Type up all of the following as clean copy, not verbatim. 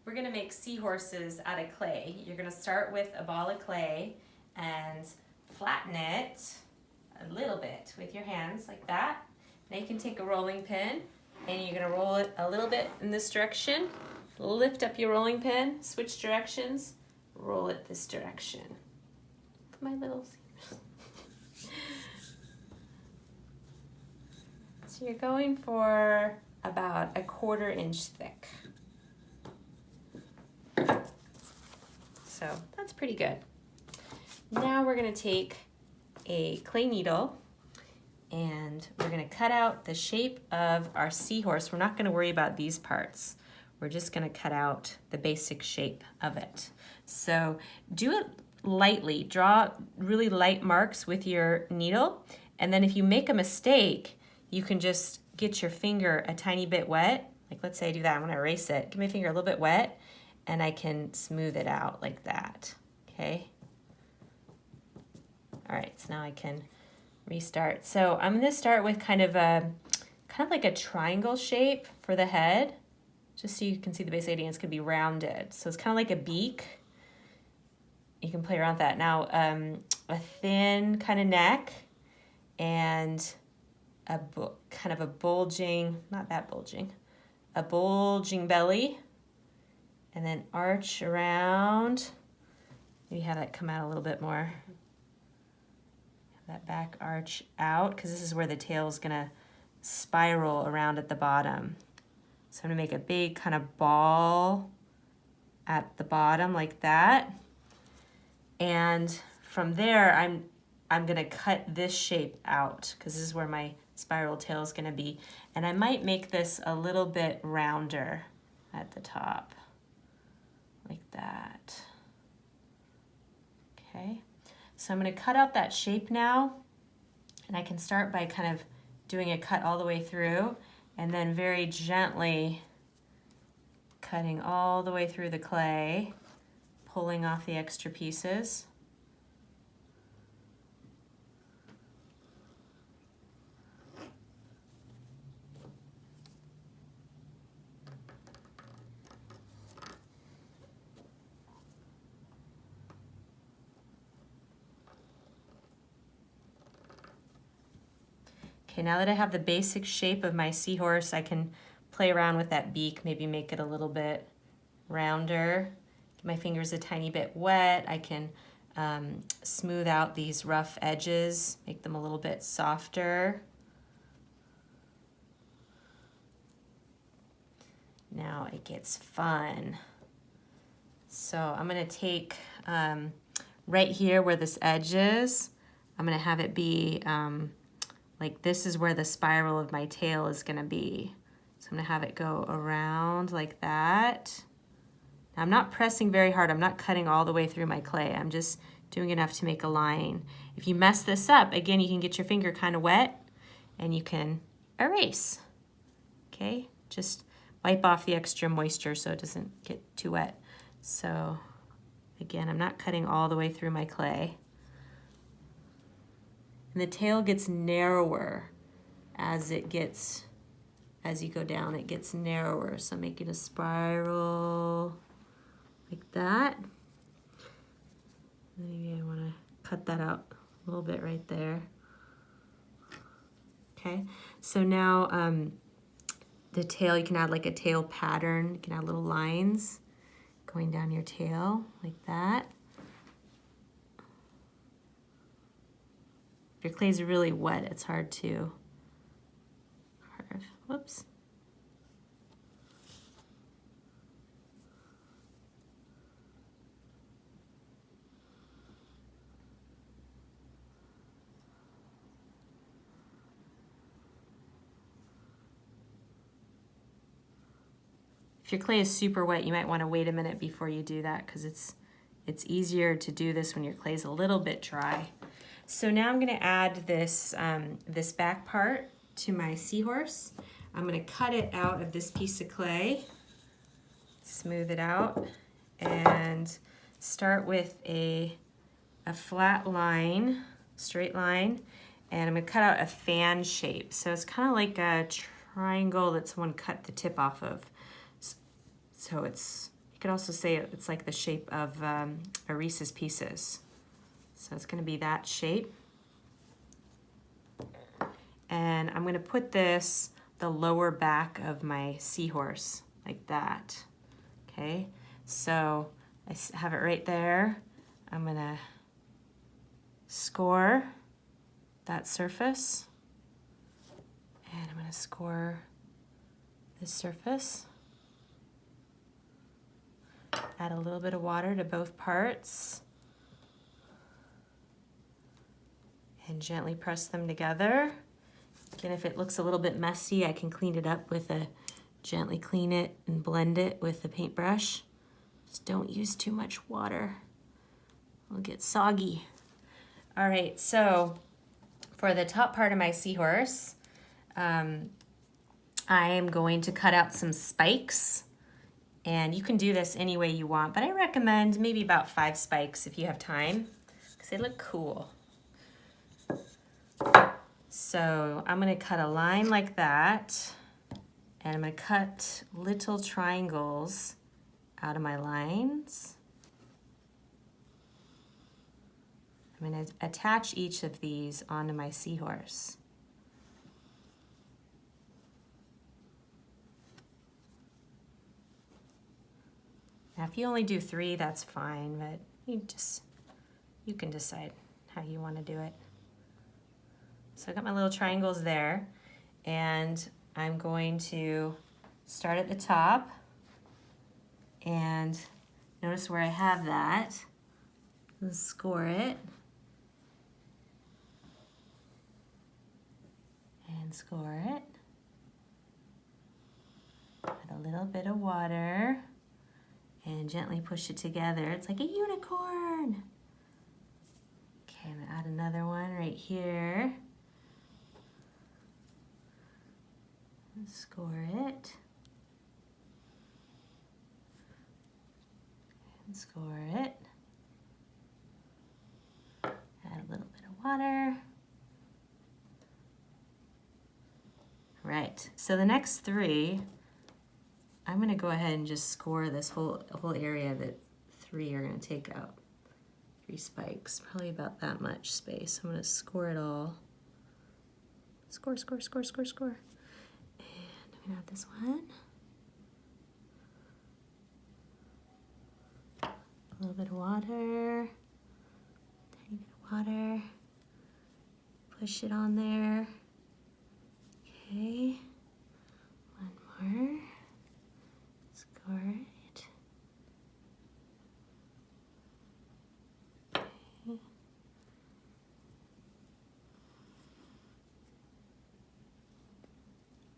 we're gonna make seahorses out of clay. You're gonna start with a ball of clay and flatten it a little bit with your hands like that. Now you can take a rolling pin and you're gonna roll it a little bit in this direction. Lift up your rolling pin, switch directions, roll it this direction. My little So you're going for about a 1/4 inch thick. So that's pretty good. Now we're gonna take a clay needle and we're gonna cut out the shape of our seahorse. We're not gonna worry about these parts. We're just gonna cut out the basic shape of it. So do it lightly, draw really light marks with your needle, and then if you make a mistake, you can just get your finger a tiny bit wet. Like let's say I do that, I'm gonna erase it. Get my finger a little bit wet, and I can smooth it out like that, okay? All right, so now I can restart. So I'm gonna start with kind of like a triangle shape for the head, just so you can see the basic idea. It's gonna be rounded. So it's kind of like a beak. You can play around with that. Now, a thin kind of neck and kind of a bulging, not that bulging, a bulging belly, and then arch around. Maybe have that come out a little bit more. Have that back arch out, because this is where the tail is gonna spiral around at the bottom. So I'm gonna make a big kind of ball at the bottom like that. And from there, I'm gonna cut this shape out, because this is where my spiral tail is gonna be. And I might make this a little bit rounder at the top, like that. Okay, so I'm gonna cut out that shape now, and I can start by kind of doing a cut all the way through, and then very gently cutting all the way through the clay, pulling off the extra pieces. Okay, now that I have the basic shape of my seahorse, I can play around with that beak, maybe make it a little bit rounder. Get my fingers a tiny bit wet. I can smooth out these rough edges, make them a little bit softer. Now it gets fun. So I'm gonna take right here where this edge is, I'm gonna have it be like this is where the spiral of my tail is gonna be. So I'm gonna have it go around like that. Now I'm not pressing very hard. I'm not cutting all the way through my clay. I'm just doing enough to make a line. If you mess this up, again, you can get your finger kind of wet and you can erase. Okay, just wipe off the extra moisture so it doesn't get too wet. So again, I'm not cutting all the way through my clay. And the tail gets narrower as you go down, it gets narrower. So I'm making a spiral like that. Maybe I want to cut that out a little bit right there. Okay, so now the tail, you can add like a tail pattern. You can add little lines going down your tail like that. If your clays are really wet, it's hard to carve. Whoops. If your clay is super wet, you might want to wait a minute before you do that, because it's easier to do this when your clay is a little bit dry. So now I'm going to add this, this back part to my seahorse. I'm going to cut it out of this piece of clay, smooth it out, and start with a flat line, straight line, and I'm going to cut out a fan shape. So it's kind of like a triangle that someone cut the tip off of. So it's You could also say it's like the shape of a Reese's Pieces. So it's gonna be that shape. And I'm gonna put this the lower back of my seahorse, like that, okay? So I have it right there. I'm gonna score that surface, and I'm gonna score this surface. Add a little bit of water to both parts, and gently press them together. Again, if it looks a little bit messy, I can clean it up with gently clean it and blend it with a paintbrush. Just don't use too much water. It'll get soggy. All right, so for the top part of my seahorse, I am going to cut out some spikes. And you can do this any way you want, but I recommend maybe about 5 spikes if you have time, because they look cool. So I'm gonna cut a line like that, and I'm gonna cut little triangles out of my lines. I'm gonna attach each of these onto my seahorse. Now, if you only do 3, that's fine, but you can decide how you want to do it. So I got my little triangles there, and I'm going to start at the top, and notice where I have that. Let's score it, and score it. Add a little bit of water, and gently push it together. It's like a unicorn. Okay, I'm gonna add another one right here. Score it. And score it. Add a little bit of water. Right, so the next 3, I'm gonna go ahead and just score this whole area that 3 are gonna take out. 3 spikes, probably about that much space. I'm gonna score it all. Score, score, score, score, score. And I'm gonna add this one. A little bit of water, tiny bit of water. Push it on there. Okay, one more. Score it. Okay.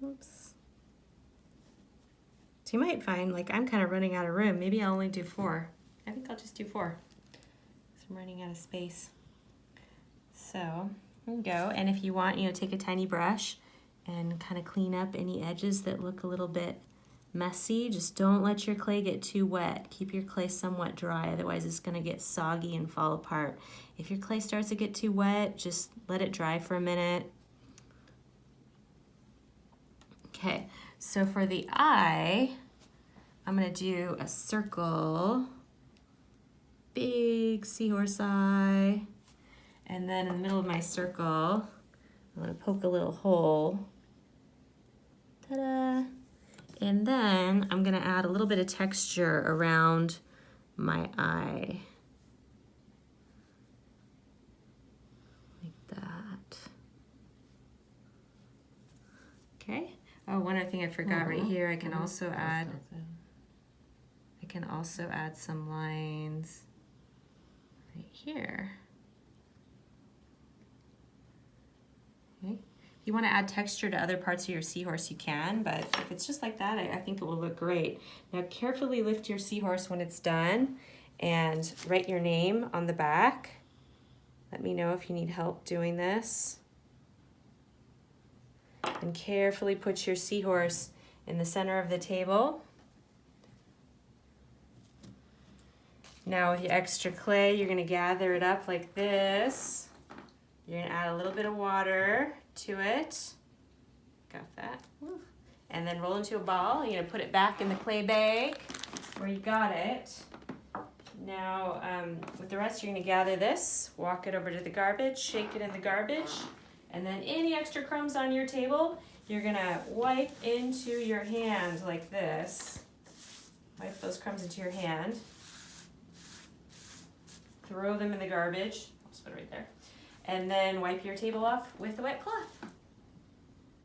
Oops. So you might find, like, I'm kind of running out of room. Maybe I'll only do 4. I think I'll just do 4. So I'm running out of space. So there you go. And if you want, take a tiny brush and kind of clean up any edges that look a little bit messy. Just don't let your clay get too wet. Keep your clay somewhat dry, otherwise it's going to get soggy and fall apart. If your clay starts to get too wet, just let it dry for a minute. Okay, so for the eye, I'm going to do a circle, big seahorse eye, and then in the middle of my circle, I'm going to poke a little hole. Ta-da! And then I'm gonna add a little bit of texture around my eye. Like that. Okay. Oh, one other thing I forgot right here, I can also add some lines right here. Okay. If you want to add texture to other parts of your seahorse, you can, but if it's just like that, I think it will look great. Now carefully lift your seahorse when it's done and write your name on the back. Let me know if you need help doing this. And carefully put your seahorse in the center of the table. Now with your extra clay, you're going to gather it up like this. You're going to add a little bit of water to it. Got that. Woo. And then roll into a ball. You're going to put it back in the clay bag where you got it, now with the rest, you're gonna gather this, walk it over to the garbage, shake it in the garbage, and then any extra crumbs on your table, you're gonna wipe into your hand like this. Wipe those crumbs into your hand. Throw them in the garbage. I'll just put it right there. And then wipe your table off with a wet cloth.